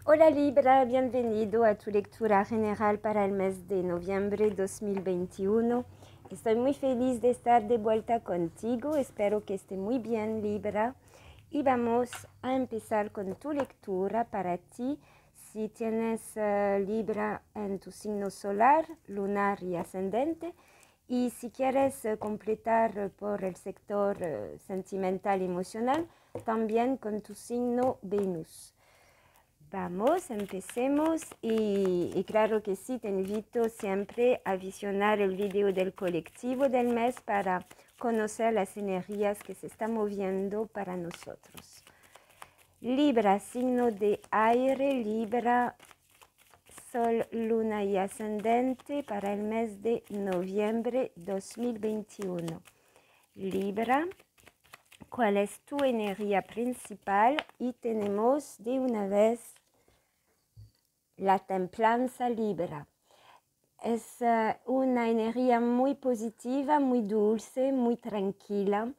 Hola Libra, bienvenido a tu lectura general para el mes de noviembre 2021. Estoy muy feliz de estar de vuelta contigo, espero que esté muy bien Libra. Y vamos a empezar con tu lectura para ti. Si tienes Libra en tu signo solar, lunar y ascendente. Y si quieres completar por el sector sentimental y emocional, también con tu signo Venus. Vamos, empecemos y claro que sí, te invito siempre a visionar el video del colectivo del mes para conocer las energías que se están moviendo para nosotros. Libra, signo de aire, Libra, Sol, Luna y Ascendente para el mes de noviembre 2021. Libra, ¿cuál es tu energía principal? Y tenemos de una vez la templanza Libra. Es una energía muy positiva, muy dulce, muy tranquila.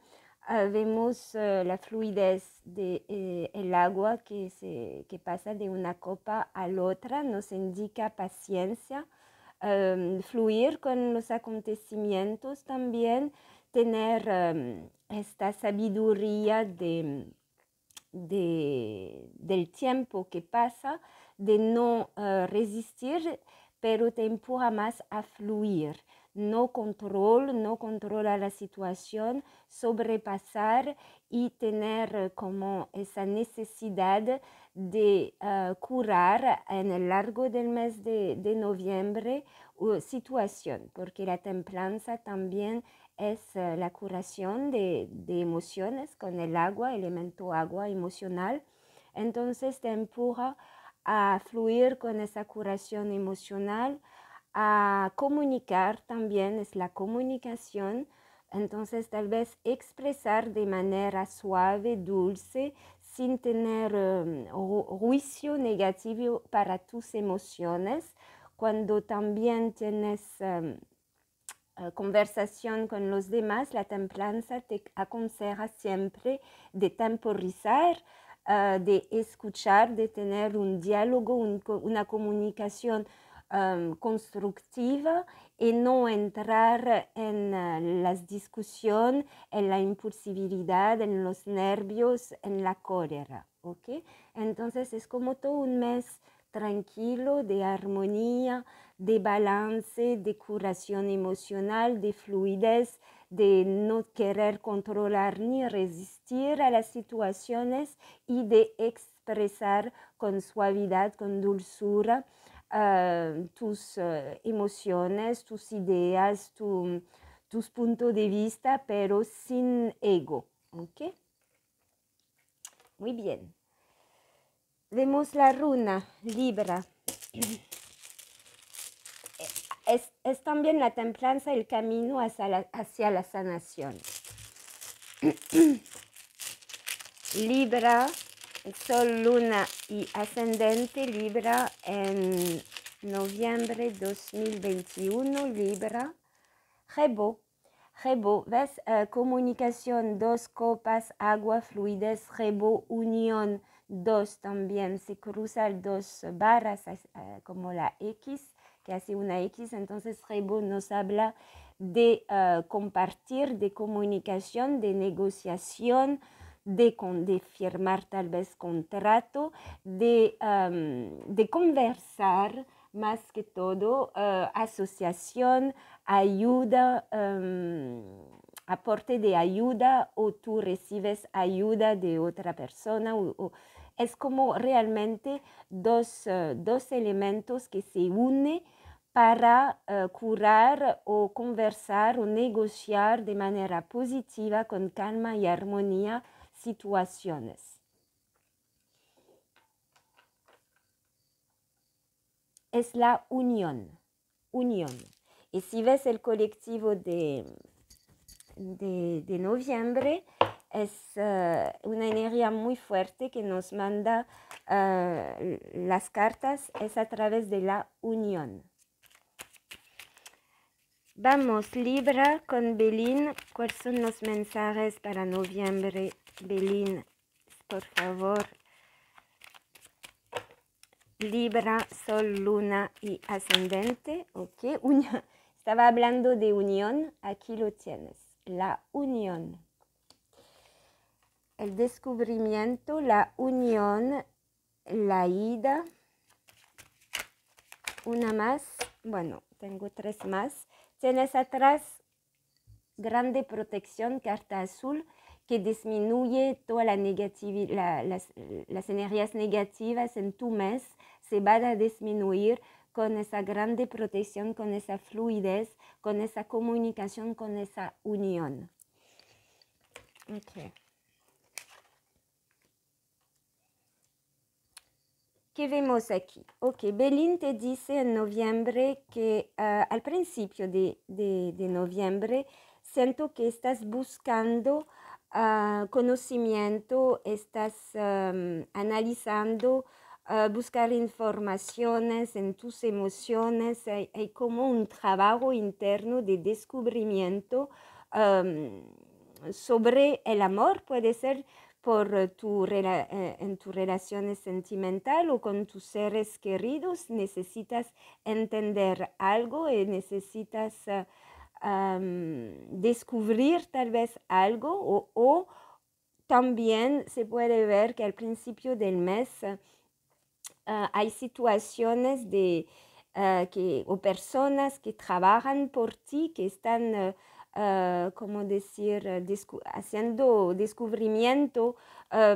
Vemos la fluidez del agua que pasa de una copa a la otra, nos indica paciencia, fluir con los acontecimientos también, tener esta sabiduría del tiempo que pasa, de no resistir, pero te empuja más a fluir. No controla la situación, sobrepasar y tener como esa necesidad de curar en el largo del mes de noviembre situación, porque la templanza también es la curación de emociones con el agua, elemento agua emocional. Entonces te empuja a fluir con esa curación emocional, a comunicar también, es la comunicación. Entonces tal vez expresar de manera suave, dulce, sin tener juicio negativo para tus emociones. Cuando también tienes conversación con los demás, la templanza te aconseja siempre de temporizar, de escuchar, de tener un diálogo, una comunicación constructiva y no entrar en las discusiones, en la impulsividad, en los nervios, en la cólera. ¿Okay? Entonces es como todo un mes tranquilo, de armonía, de balance, de curación emocional, de fluidez, de no querer controlar ni resistir a las situaciones y de expresar con suavidad, con dulzura tus emociones, tus ideas, tus puntos de vista, pero sin ego. ¿Okay? Muy bien. Vemos la runa Libra. Es también la templanza el camino hacia la sanación. Libra, Sol, Luna y Ascendente Libra en noviembre 2021. Libra, Rebo, ¿ves? Comunicación, 2 copas, agua, fluidez, Rebo, unión, 2 también, se cruzan 2 barras como la X, que hace una X, entonces Rebo nos habla de compartir, de comunicación, de negociación, de firmar tal vez contrato, de conversar, más que todo, asociación, ayuda, aporte de ayuda o tú recibes ayuda de otra persona. Es como realmente dos elementos que se unen para curar o conversar o negociar de manera positiva, con calma y armonía, situaciones. Es la unión. Y si ves el colectivo de noviembre, es una energía muy fuerte que nos manda las cartas, es a través de la unión. Vamos, Libra, con Belín. ¿Cuáles son los mensajes para noviembre? Belín, por favor. Libra, Sol, Luna y Ascendente. Ok, estaba hablando de unión, aquí lo tienes. La unión. El descubrimiento, la unión, la ida. Una más. Bueno, tengo 3 más. Tienes atrás grande protección, carta azul, que disminuye toda la las energías negativas en tu mes, se van a disminuir con esa grande protección, con esa fluidez, con esa comunicación, con esa unión. Okay. ¿Qué vemos aquí? Ok, Belín te dice en noviembre que al principio de noviembre siento que estás buscando conocimiento, estás analizando, buscar informaciones en tus emociones, hay como un trabajo interno de descubrimiento sobre el amor, puede ser por en tu relación sentimental o con tus seres queridos, necesitas entender algo y necesitas descubrir tal vez algo o también se puede ver que al principio del mes hay situaciones o personas que trabajan por ti, que están como decir, haciendo descubrimiento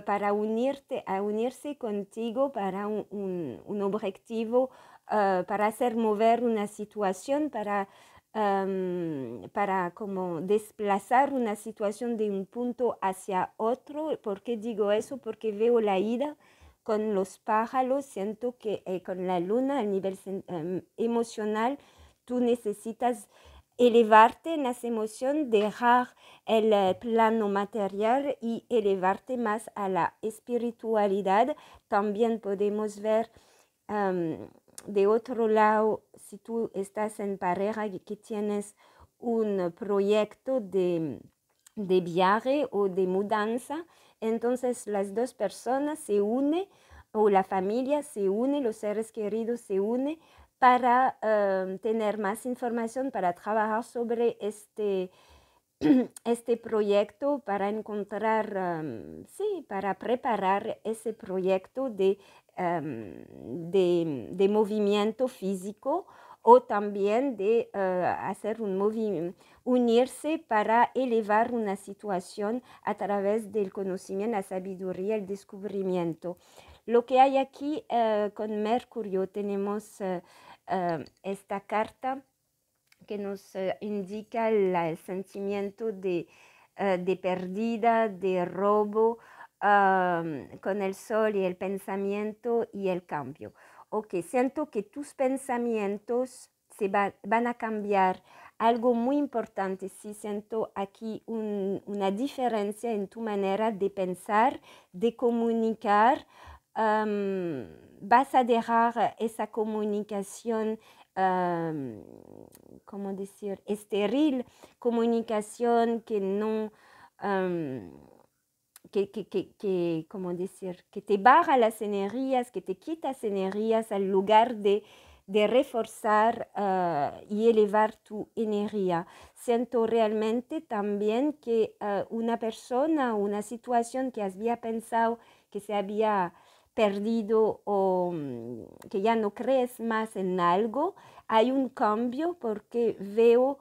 para unirse contigo para un objetivo, para hacer mover una situación, para como desplazar una situación de un punto hacia otro. ¿Por qué digo eso? Porque veo la ida con los pájaros, siento que con la luna a nivel emocional tú necesitas elevarte en las emociones, dejar el plano material y elevarte más a la espiritualidad. También podemos ver de otro lado, si tú estás en pareja y que tienes un proyecto de viaje o de mudanza, entonces las dos personas se unen o la familia se une, los seres queridos se unen para tener más información, para trabajar sobre este proyecto, para encontrar, sí, para preparar ese proyecto de movimiento físico o también de hacer un movimiento, unirse para elevar una situación a través del conocimiento, la sabiduría, el descubrimiento. Lo que hay aquí con Mercurio, tenemos esta carta que nos indica el sentimiento de pérdida, de robo, con el sol y el pensamiento y el cambio. Ok, siento que tus pensamientos van a cambiar. Algo muy importante, sí siento aquí una diferencia en tu manera de pensar, de comunicar. Vas a dejar esa comunicación ¿cómo decir? Estéril, comunicación que no, ¿cómo decir? Que te baja las energías, que te quitas energías al lugar de reforzar y elevar tu energía. Siento realmente también que una persona, una situación que había pensado que se había perdido o que ya no crees más en algo, hay un cambio porque veo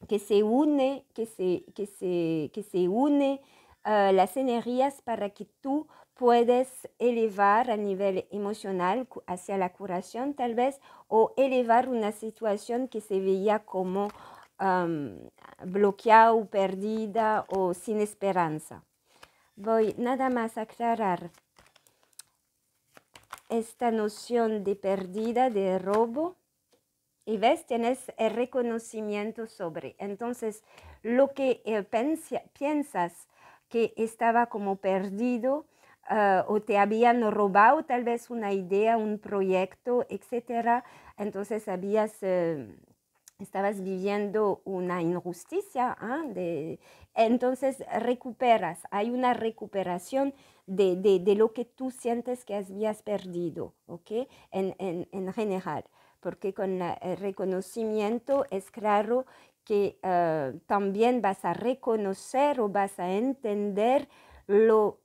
que se une, que se une las energías para que tú puedes elevar a nivel emocional hacia la curación tal vez o elevar una situación que se veía como bloqueada o perdida o sin esperanza. Voy nada más a aclarar esta noción de pérdida, de robo, y ves, tienes el reconocimiento sobre. Entonces, lo que piensas que estaba como perdido o te habían robado tal vez una idea, un proyecto, etcétera, entonces estabas viviendo una injusticia, entonces recuperas, hay una recuperación de lo que tú sientes que habías perdido, ¿ok? En general, porque con el reconocimiento es claro que también vas a reconocer o vas a entender lo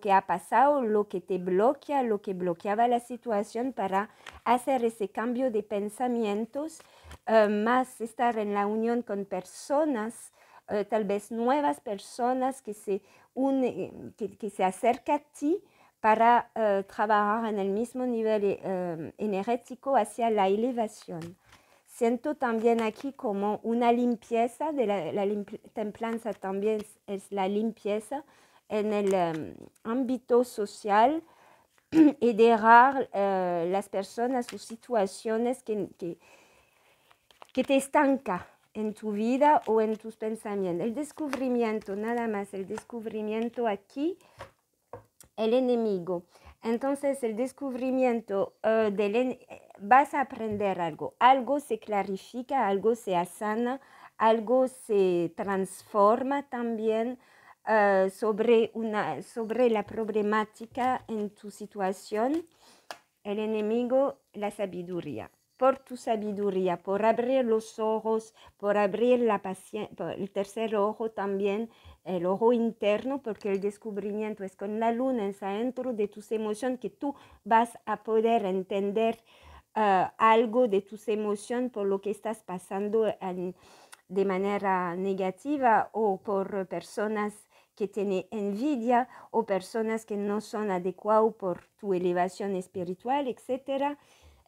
que ha pasado, lo que te bloquea, lo que bloqueaba la situación para hacer ese cambio de pensamientos, más estar en la unión con personas, tal vez nuevas personas que que se acercan a ti para trabajar en el mismo nivel energético hacia la elevación. Siento también aquí como una limpieza, templanza también es la limpieza en el ámbito social y dejar las personas o situaciones que te estancan en tu vida o en tus pensamientos. El descubrimiento, nada más, el descubrimiento aquí, el enemigo. Entonces, el descubrimiento vas a aprender algo, algo se clarifica, algo se asana, algo se transforma también sobre la problemática en tu situación. El enemigo, la sabiduría. Por tu sabiduría, por abrir los ojos, por abrir el tercer ojo también, el ojo interno, porque el descubrimiento es con la luna, es adentro de tus emociones que tú vas a poder entender algo de tus emociones por lo que estás pasando de manera negativa o por personas que tienen envidia o personas que no son adecuadas por tu elevación espiritual, etc.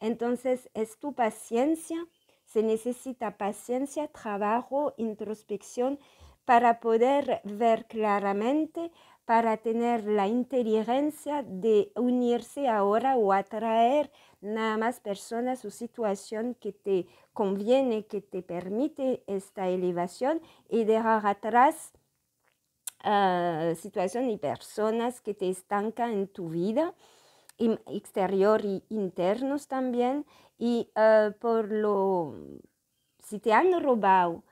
Entonces, es tu paciencia, se necesita paciencia, trabajo, introspección para poder ver claramente, para tener la inteligencia de unirse ahora o atraer nada más personas o situación que te conviene, que te permite esta elevación y dejar atrás situaciones y personas que te estancan en tu vida, exterior y internos también. Y si te han robado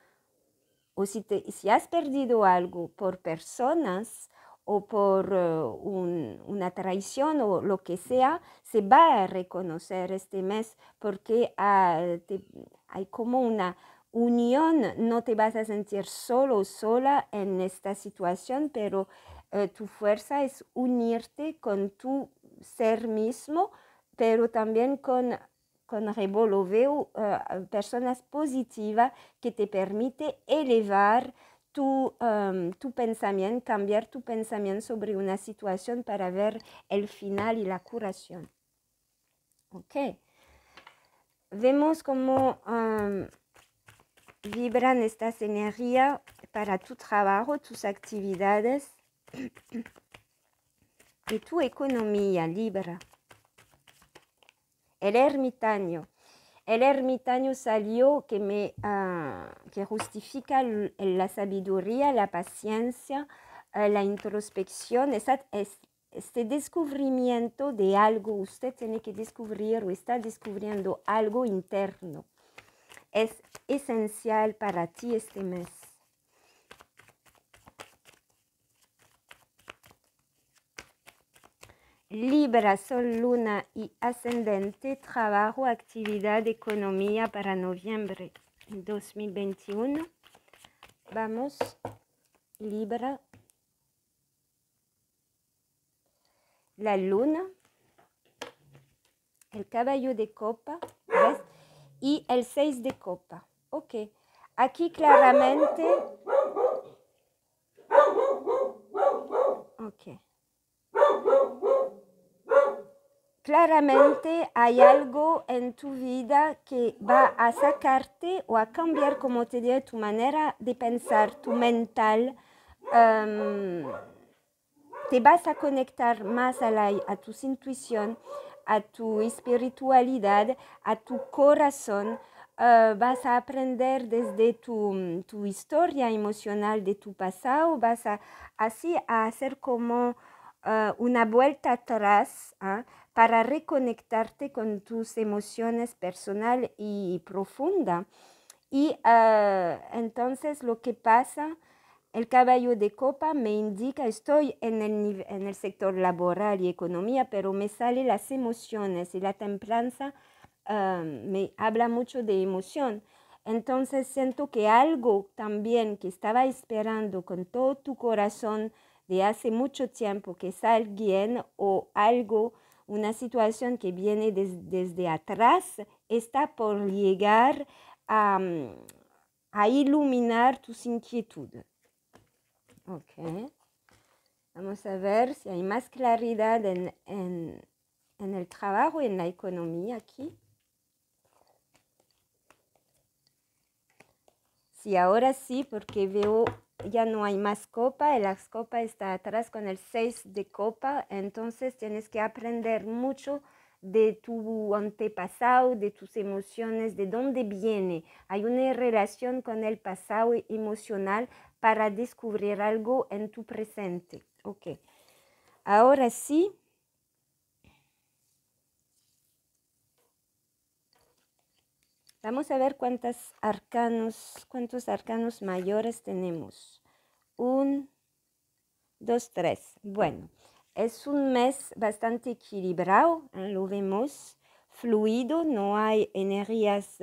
o si has perdido algo por personas o por una traición o lo que sea, se va a reconocer este mes porque hay como una unión, no te vas a sentir solo o sola en esta situación, pero tu fuerza es unirte con tu ser mismo, pero también con lo veo personas positivas que te permite elevar tu pensamiento, cambiar tu pensamiento sobre una situación para ver el final y la curación. Ok. Vemos cómo vibran estas energías para tu trabajo, tus actividades y tu economía, Libra. El ermitaño. El ermitaño salió que justifica la sabiduría, la paciencia, la introspección, este descubrimiento de algo. Usted tiene que descubrir o está descubriendo algo interno. Es esencial para ti este mes. Libra, Sol, Luna y Ascendente, trabajo, actividad, economía para noviembre 2021. Vamos, Libra, la Luna, el caballo de copa, ¿ves? Y el 6 de copa. Ok, aquí claramente... Ok. Claramente hay algo en tu vida que va a sacarte o a cambiar, como te digo, tu manera de pensar, tu mental. Te vas a conectar más a tu intuición, a tu espiritualidad, a tu corazón. Vas a aprender desde tu historia emocional de tu pasado, vas así a hacer como una vuelta atrás para reconectarte con tus emociones personal y profunda. Y entonces lo que pasa el caballo de copa me indica, estoy en el sector laboral y economía, pero me salen las emociones y la templanza me habla mucho de emoción. Entonces siento que algo también que estaba esperando con todo tu corazón de hace mucho tiempo, que es alguien o algo, una situación que viene desde atrás, está por llegar a iluminar tus inquietudes. Ok. Vamos a ver si hay más claridad en el trabajo y en la economía aquí. Sí, ahora sí, porque veo ya no hay más copa, la copa está atrás con el 6 de copa, entonces tienes que aprender mucho de tu antepasado, de tus emociones, de dónde viene. Hay una relación con el pasado emocional para descubrir algo en tu presente. Ok, ahora sí. Vamos a ver cuántos arcanos mayores tenemos. 1, 2, 3. Bueno, es un mes bastante equilibrado, lo vemos fluido, no hay energías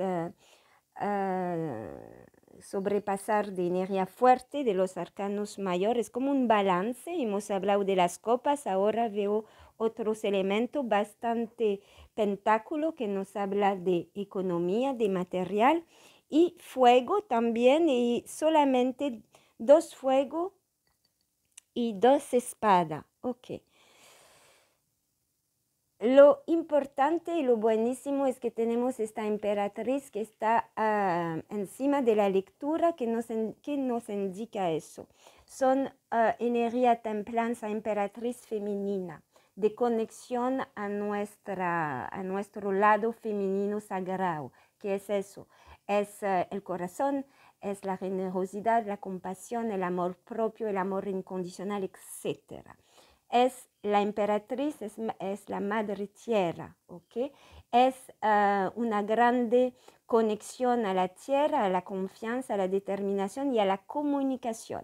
sobrepasar de energía fuerte de los arcanos mayores, como un balance. Hemos hablado de las copas, ahora veo otros elementos, bastante pentáculo que nos habla de economía, de material, y fuego también, y solamente 2 fuego y 2 espadas. Ok. Lo importante y lo buenísimo es que tenemos esta emperatriz que está encima de la lectura que nos indica eso. Son energía templanza, emperatriz femenina, de conexión a nuestro lado femenino sagrado. ¿Qué es eso? Es el corazón, es la generosidad, la compasión, el amor propio, el amor incondicional, etc. Es la emperatriz, es la madre tierra, ¿ok? Es una grande conexión a la tierra, a la confianza, a la determinación y a la comunicación.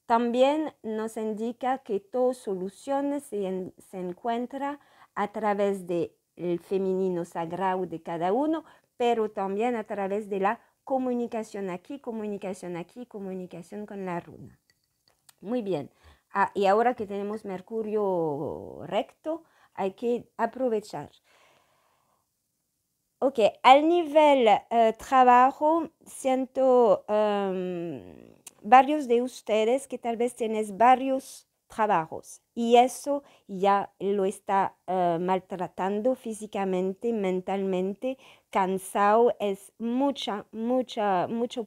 También nos indica que todas soluciones se encuentran a través del femenino sagrado de cada uno, pero también a través de la comunicación aquí, comunicación con la runa. Muy bien. Y ahora que tenemos Mercurio recto, hay que aprovechar. Ok, al nivel trabajo, siento varios de ustedes que tal vez tienes varios trabajos y eso ya lo está maltratando físicamente, mentalmente, cansado, es mucho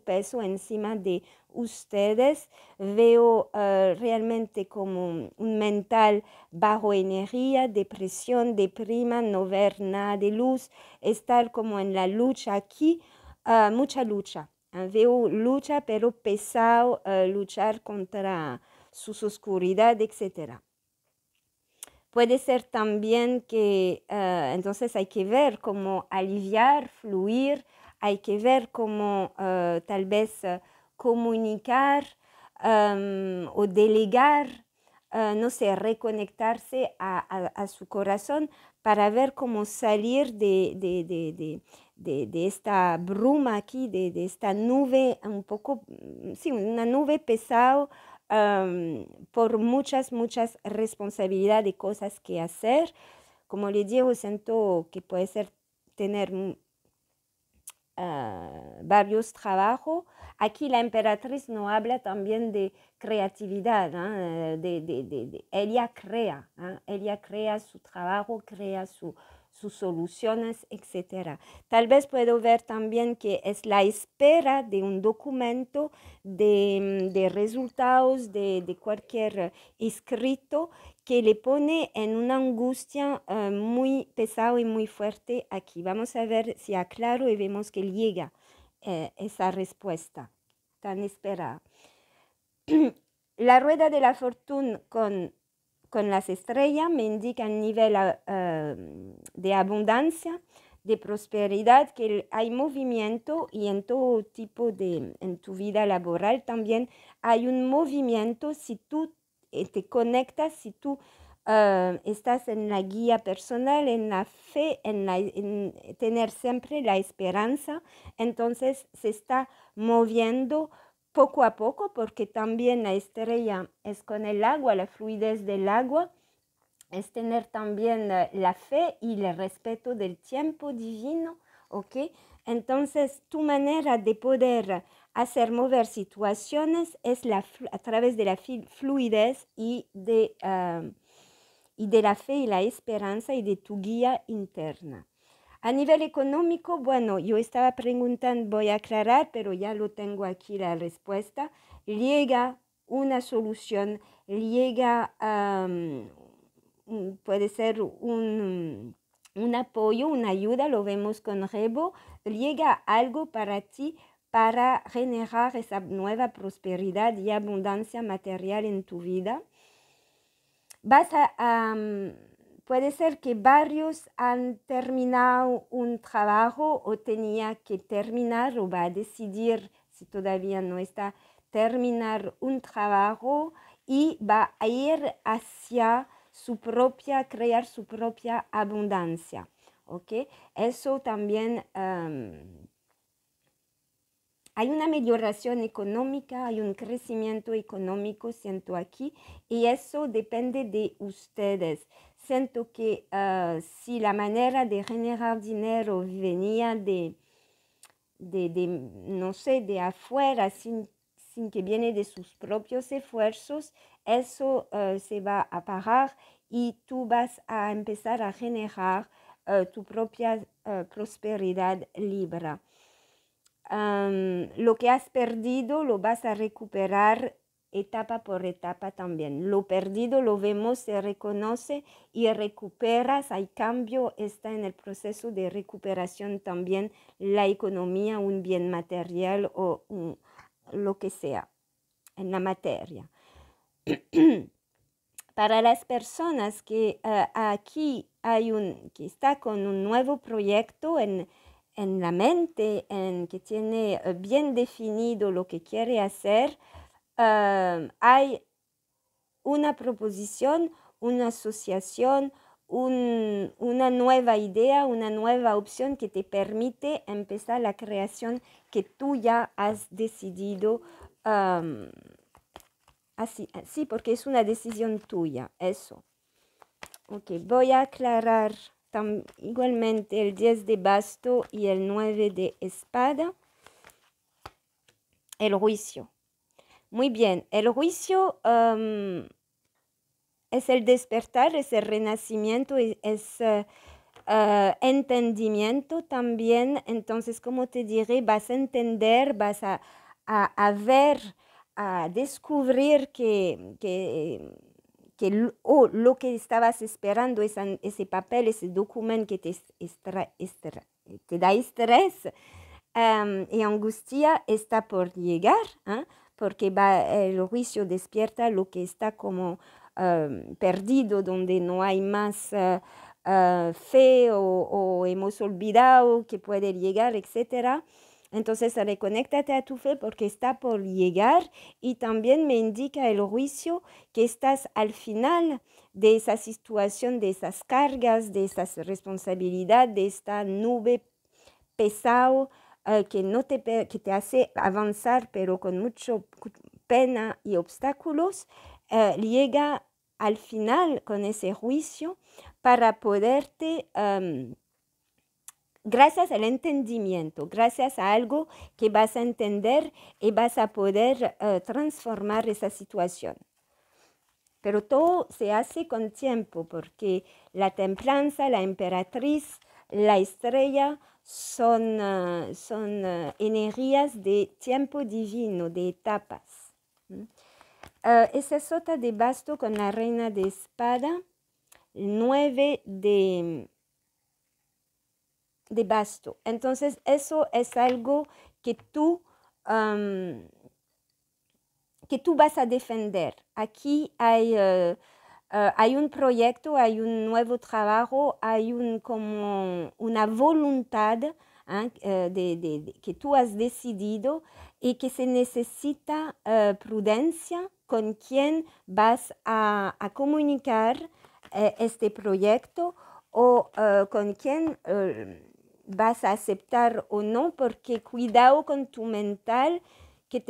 peso encima de ustedes. Veo realmente como un mental bajo energía, depresión, deprima, no ver nada de luz, estar como en la lucha aquí, mucha lucha. Veo lucha, pero pesado, luchar contra sus oscuridad, etc. Puede ser también que entonces hay que ver cómo aliviar, fluir, hay que ver cómo tal vez comunicar o delegar, no sé, reconectarse a su corazón para ver cómo salir de esta bruma aquí, de esta nube un poco, sí, una nube pesada por muchas responsabilidades y cosas que hacer. Como le digo, siento que puede ser tener varios trabajos. Aquí la emperatriz no habla también de creatividad, ella crea su trabajo, crea sus soluciones, etc. Tal vez puedo ver también que es la espera de un documento, de resultados, de cualquier escrito que le pone en una angustia muy pesada y muy fuerte aquí. Vamos a ver si aclaro y vemos que llega esa respuesta tan esperada. La rueda de la fortuna con las estrellas me indica el nivel de abundancia, de prosperidad, que hay movimiento y en todo tipo en tu vida laboral también hay un movimiento si tú te conectas, si tú estás en la guía personal, en la fe, en tener siempre la esperanza, entonces se está moviendo poco a poco, porque también la estrella es con el agua, la fluidez del agua, es tener también la fe y el respeto del tiempo divino, ¿ok? Entonces, tu manera de poder hacer mover situaciones es a través de la fluidez y de la fe y la esperanza y de tu guía interna. A nivel económico, bueno, yo estaba preguntando, voy a aclarar, pero ya lo tengo aquí la respuesta. Llega una solución, llega, puede ser un apoyo, una ayuda, lo vemos con Rebo, llega algo para ti para generar esa nueva prosperidad y abundancia material en tu vida. Puede ser que varios han terminado un trabajo o tenía que terminar o va a decidir, si todavía no está, terminar un trabajo y va a ir hacia crear su propia abundancia. ¿Ok? Eso también hay una mejoración económica, hay un crecimiento económico, siento aquí, y eso depende de ustedes. Siento que si la manera de generar dinero venía no sé, de afuera, sin que viene de sus propios esfuerzos, eso se va a parar y tú vas a empezar a generar tu propia prosperidad libre. Lo que has perdido lo vas a recuperar etapa por etapa también. Lo perdido lo vemos, se reconoce y recuperas, hay cambio, está en el proceso de recuperación también la economía, un bien material o lo que sea en la materia. Para las personas que aquí que está con un nuevo proyecto en la mente, que tiene bien definido lo que quiere hacer, hay una proposición, una asociación, una nueva idea, una nueva opción que te permite empezar la creación que tú ya has decidido. Así, porque es una decisión tuya, eso. Ok, voy a aclarar igualmente el 10 de basto y el 9 de espada. El juicio. Muy bien, el juicio es el despertar, es el renacimiento, es entendimiento también. Entonces, como te diré, vas a entender, vas a ver, a descubrir que lo que estabas esperando, ese papel, ese documento que te da estrés y angustia, está por llegar, porque el juicio despierta lo que está como perdido, donde no hay más fe o hemos olvidado que puede llegar, etc. Entonces reconéctate a tu fe porque está por llegar, y también me indica el juicio que estás al final de esa situación, de esas cargas, de esas responsabilidades, de esta nube pesado que te hace avanzar, pero con mucha pena y obstáculos. Llega al final con ese juicio para poderte gracias al entendimiento, gracias a algo que vas a entender y vas a poder transformar esa situación. Pero todo se hace con tiempo, porque la templanza, la emperatriz, la estrella son energías de tiempo divino, de etapas. Esa sota de basto con la reina de espada, 9 de basto. Entonces eso es algo que tú vas a defender. Aquí hay hay un proyecto, hay un nuevo trabajo, hay como una voluntad que tú has decidido y que se necesita prudencia con quién vas a comunicar este proyecto o con quién vas a aceptar o no, porque cuidado con tu mental que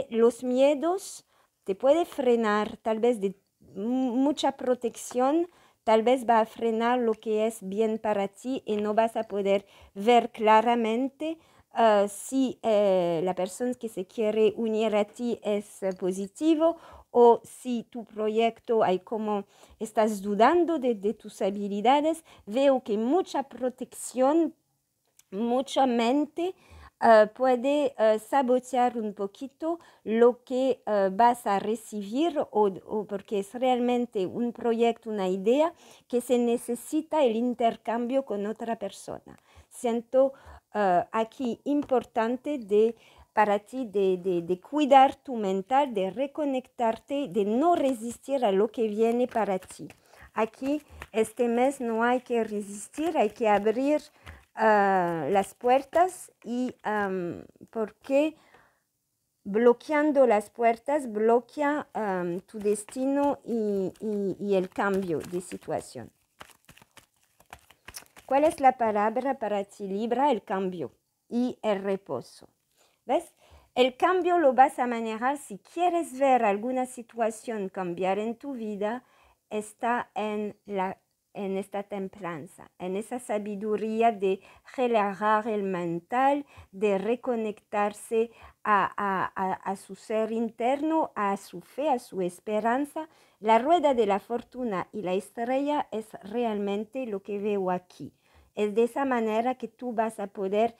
los miedos te puede frenar, tal vez de mucha protección, tal vez va a frenar lo que es bien para ti y no vas a poder ver claramente si la persona que se quiere unir a ti es positivo o si tu proyecto hay como estás dudando de tus habilidades. Veo que mucha protección, mucha mente puede sabotear un poquito lo que vas a recibir o porque es realmente un proyecto, una idea que se necesita el intercambio con otra persona. Siento aquí importante para ti de cuidar tu mental, de reconectarte, de no resistir a lo que viene para ti. Aquí este mes no hay que resistir, hay que abrir las puertas y porque bloqueando las puertas bloquea tu destino y el cambio de situación. ¿Cuál es la palabra para ti, Libra? El cambio y el reposo. ¿Ves? El cambio lo vas a manejar si quieres ver alguna situación cambiar en tu vida, está en esta templanza, en esa sabiduría de relajar el mental, de reconectarse a su ser interno, a su fe, a su esperanza. La rueda de la fortuna y la estrella es realmente lo que veo aquí. Es de esa manera que tú vas a poder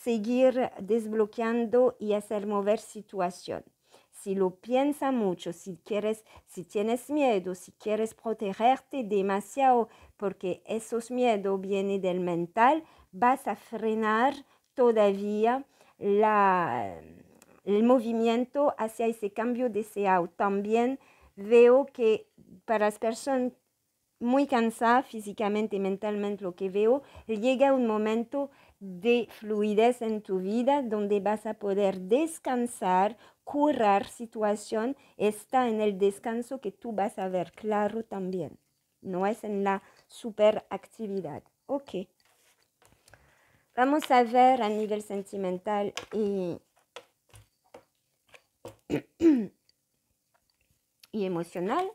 seguir desbloqueando y hacer mover situación. Si lo piensas mucho, si tienes miedo, si quieres protegerte demasiado, porque esos miedos vienen del mental, vas a frenar todavía el movimiento hacia ese cambio deseado. También veo que para las personas muy cansadas físicamente y mentalmente, lo que veo, llega un momento de fluidez en tu vida donde vas a poder descansar, curar situación. Está en el descanso que tú vas a ver claro también. No es en la superactividad. Ok. Vamos a ver a nivel sentimental y emocional.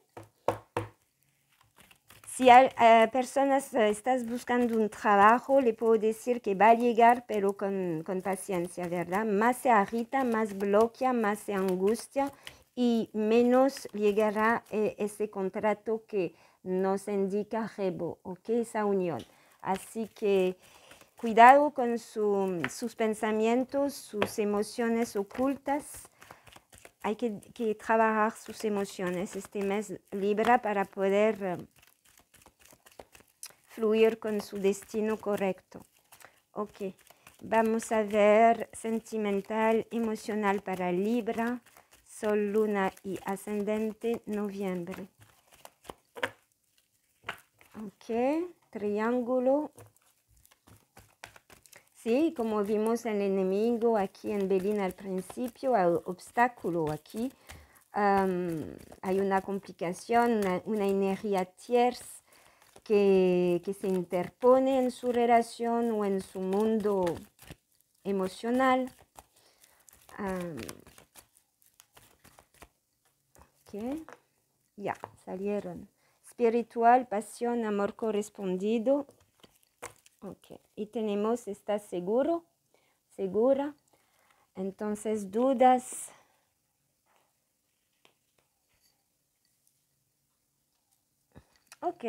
Si a personas estás buscando un trabajo, le puedo decir que va a llegar, pero con paciencia, ¿verdad? Más se agita, más bloquea, más se angustia y menos llegará ese contrato que nos indica Rebo, ¿ok? Esa unión. Así que cuidado con sus pensamientos, sus emociones ocultas. Hay que trabajar sus emociones este mes, Libra, para poder fluir con su destino correcto. Ok, vamos a ver sentimental, emocional para Libra, Sol, Luna y Ascendente, noviembre. Ok, triángulo. Sí, como vimos el enemigo aquí en Belín al principio, hay obstáculo aquí. Hay una complicación, una energía tiersa que se interpone en su relación o en su mundo emocional. Ok, ya, salieron. Espiritual, pasión, amor correspondido. Ok, y tenemos, ¿estás seguro? ¿Segura? Entonces, dudas. Ok.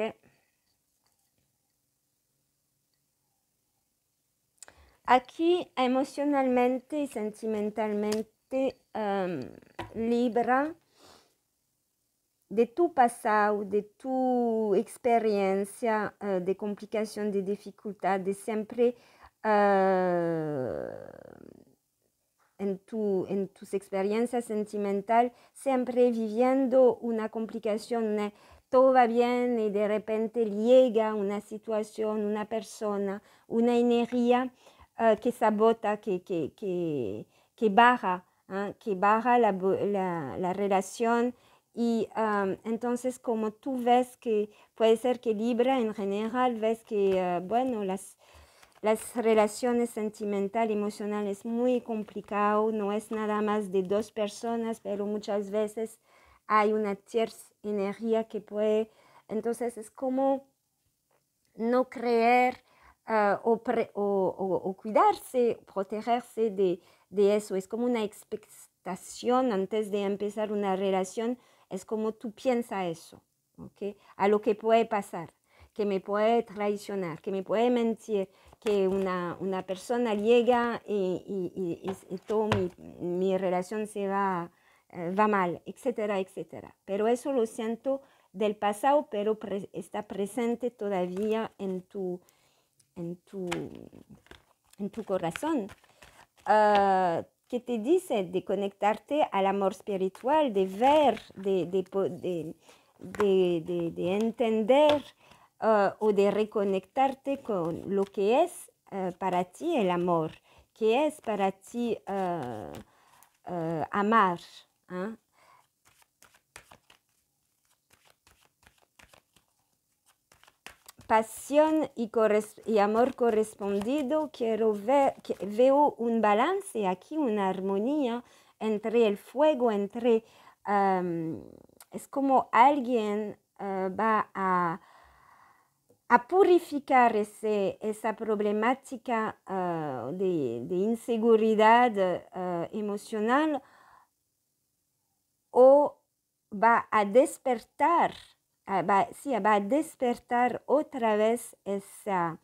Aquí emocionalmente y sentimentalmente, Libra, de tu pasado, de tu experiencia de complicación, de dificultad, de siempre en tus experiencias sentimentales, siempre viviendo una complicación, todo va bien y de repente llega una situación, una persona, una energía que sabota, que baja, que baja la relación. Y entonces como tú ves que puede ser que Libra en general ves que, bueno, las relaciones sentimentales, emocionales muy complicado, no es nada más de dos personas, pero muchas veces hay una tercera energía que puede, entonces es como no creer o cuidarse, protegerse de eso, es como una expectación antes de empezar una relación, es como tú piensas eso, ¿ok? A lo que puede pasar, que me puede traicionar, que me puede mentir, que una persona llega y toda mi relación se va mal, etcétera, etcétera. Pero eso lo siento del pasado, pero está presente todavía en tu corazón. ¿Qué te dice? De conectarte al amor espiritual, de ver, de entender o de reconectarte con lo que es para ti el amor, que es para ti amar. Pasión y amor correspondido, veo un balance aquí, una armonía entre el fuego, es como alguien va a purificar esa problemática de inseguridad emocional, o va a despertar. Va a despertar otra vez ese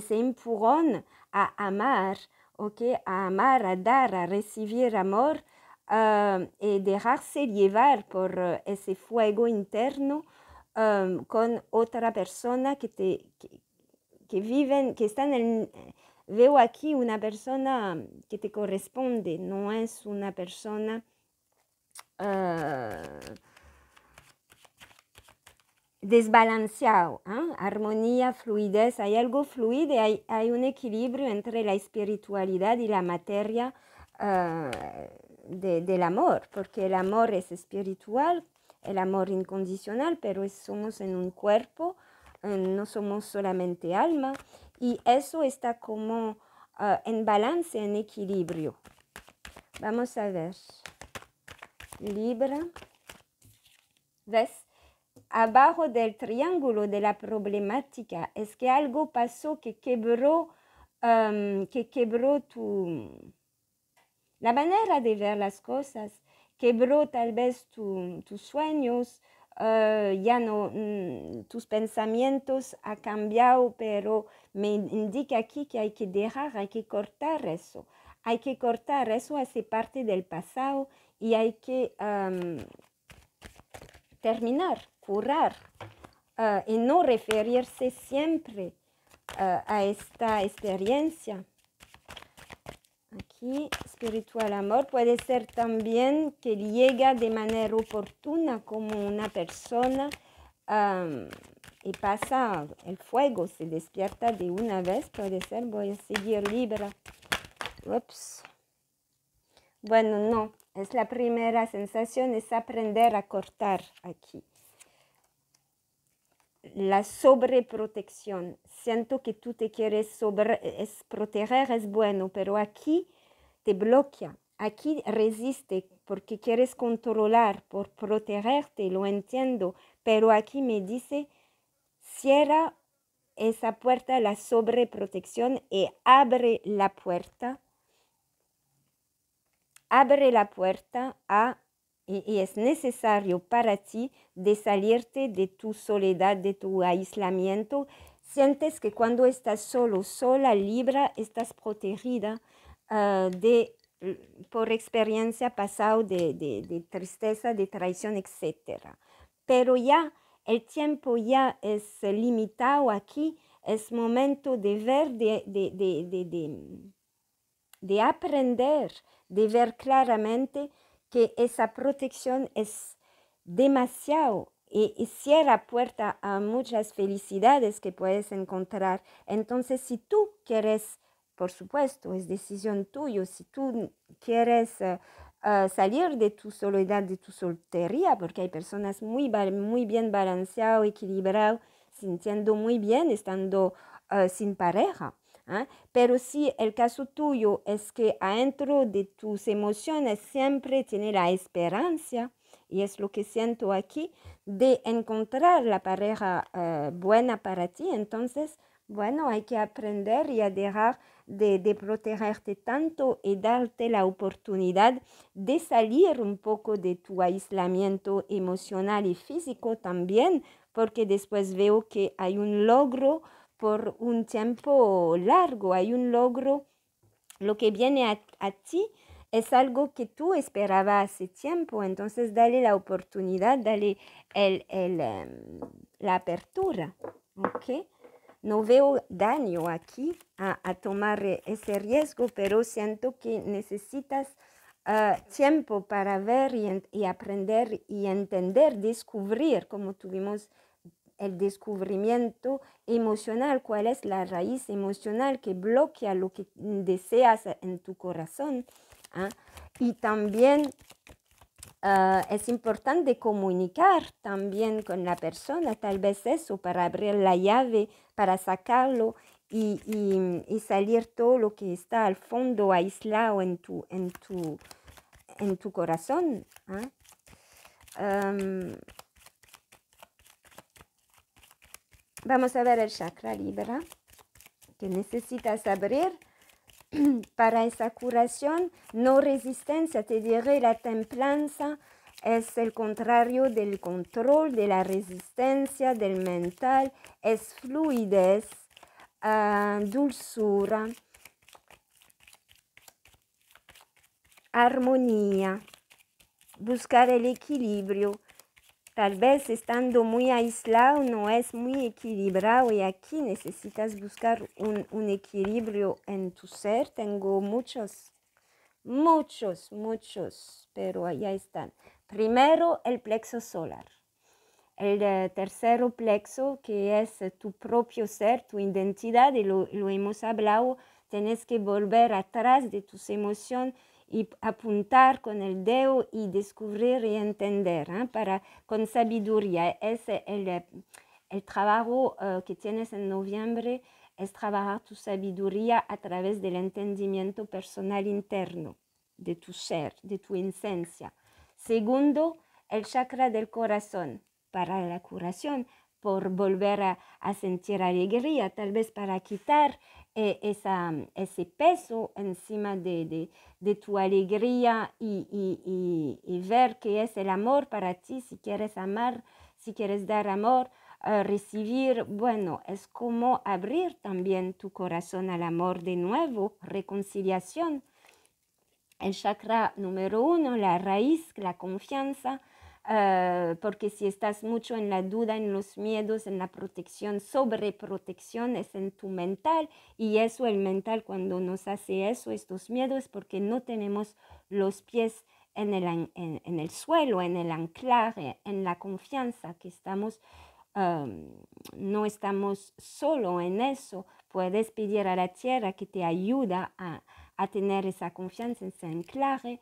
empujón a amar, ¿okay? A amar, a dar, a recibir amor, y dejarse llevar por ese fuego interno con otra persona que viven, que están veo aquí una persona que te corresponde, no es una persona desbalanceado, armonía, fluidez, hay algo fluido, hay un equilibrio entre la espiritualidad y la materia del amor, porque el amor es espiritual, el amor incondicional, pero somos en un cuerpo, no somos solamente alma, y eso está como en balance, en equilibrio. Vamos a ver. Libra, ¿ves? Abajo del triángulo de la problemática es que algo pasó que quebró la manera de ver las cosas, quebró tal vez tus sueños, ya no, tus pensamientos ha cambiado, pero me indica aquí que hay que dejar, hay que cortar eso. Hay que cortar, eso hace parte del pasado y hay que terminar, curar y no referirse siempre a esta experiencia. Aquí, espiritual amor puede ser también que llega de manera oportuna como una persona y pasa el fuego, se despierta de una vez, puede ser, voy a seguir Libra. Ups. Bueno, no, es la primera sensación, es aprender a cortar aquí. La sobreprotección. Siento que tú te quieres proteger, es bueno, pero aquí te bloquea, aquí resiste porque quieres controlar, por protegerte, lo entiendo, pero aquí me dice, cierra esa puerta, la sobreprotección, y abre la puerta y es necesario para ti de salirte de tu soledad, de tu aislamiento. Sientes que cuando estás solo, sola, Libra, estás protegida por experiencia pasada de tristeza, de traición, etc. Pero ya el tiempo ya es limitado aquí, es momento de ver, de aprender, de ver claramente que esa protección es demasiado y cierra puerta a muchas felicidades que puedes encontrar. Entonces, si tú quieres, por supuesto, es decisión tuya, si tú quieres salir de tu soledad, de tu soltería, porque hay personas muy bien balanceadas, equilibradas, sintiendo muy bien, estando sin pareja. Pero si el caso tuyo es que adentro de tus emociones siempre tiene la esperanza, y es lo que siento aquí, de encontrar la pareja buena para ti, entonces, bueno, hay que aprender y a dejar de protegerte tanto y darte la oportunidad de salir un poco de tu aislamiento emocional y físico también, porque después veo que hay un logro por un tiempo largo, hay un logro, lo que viene a ti es algo que tú esperabas hace tiempo, entonces dale la oportunidad, dale la apertura, ¿ok? No veo daño aquí a tomar ese riesgo, pero siento que necesitas tiempo para ver y aprender y entender, descubrir, como tuvimos el descubrimiento emocional, cuál es la raíz emocional que bloquea lo que deseas en tu corazón. Y también es importante comunicar también con la persona, tal vez eso, para abrir la llave, para sacarlo y salir todo lo que está al fondo aislado en tu corazón. Vamos a ver el chakra Libra que necesitas abrir para esa curación. No resistencia, te diré, la templanza es el contrario del control, de la resistencia, del mental, es fluidez, dulzura, armonía, buscar el equilibrio. Tal vez estando muy aislado no es muy equilibrado y aquí necesitas buscar un equilibrio en tu ser. Tengo muchos, pero allá están. Primero, el plexo solar. El tercero plexo, que es tu propio ser, tu identidad, y lo hemos hablado, tienes que volver atrás de tus emociones y apuntar con el dedo y descubrir y entender, con sabiduría. Es el trabajo que tienes en noviembre, es trabajar tu sabiduría a través del entendimiento personal interno de tu ser, de tu esencia. Segundo, el chakra del corazón para la curación, por volver a sentir alegría, tal vez para quitar ese peso encima de tu alegría y ver qué es el amor para ti, si quieres amar, si quieres dar amor, recibir, bueno, es como abrir también tu corazón al amor de nuevo, reconciliación. El chakra número 1, la raíz, la confianza, porque si estás mucho en la duda, en los miedos, en la protección, sobreprotección, es en tu mental, y eso, el mental, cuando nos hace eso, estos miedos, porque no tenemos los pies en el suelo, en el anclaje, en la confianza, que estamos, no estamos solo en eso. Puedes pedir a la tierra que te ayuda a tener esa confianza, ese anclaje,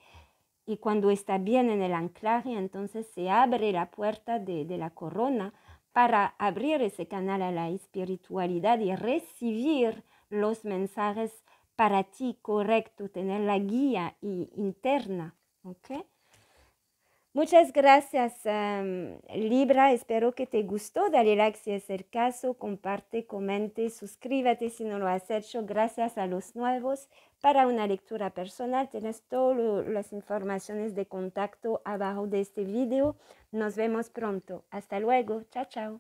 y cuando está bien en el anclaje, entonces se abre la puerta de la corona para abrir ese canal a la espiritualidad y recibir los mensajes para ti correcto, tener la guía interna, ¿ok? Muchas gracias, Libra. Espero que te gustó. Dale like si es el caso. Comparte, comente, suscríbete si no lo has hecho. Gracias a los nuevos. Para una lectura personal tienes todas las informaciones de contacto abajo de este video. Nos vemos pronto. Hasta luego. Chao, chao.